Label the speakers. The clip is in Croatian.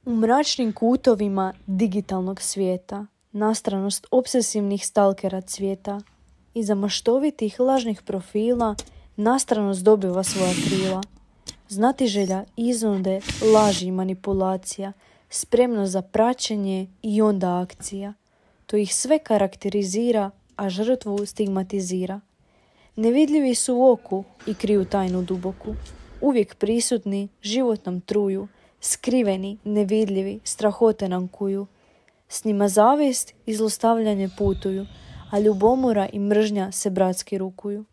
Speaker 1: U mračnim kutovima digitalnog svijeta, nastranost obsesivnih stalkera cvjeta, iza maštovitih lažnih profila, nastranost dobiva svoja krila. Znatiželja, iznude, laži i manipulacija, spremno za praćenje i onda akcija. To ih sve karakterizira, a žrtvu stigmatizira. Nevidljivi su u oku i kriju tajnu duboku. Uvijek prisutni, život nam truju, skriveni, nevidljivi, strahote nam kuju. S njima zavist i zlostavljanje putuju, a ljubomora i mržnja se bratski rukuju.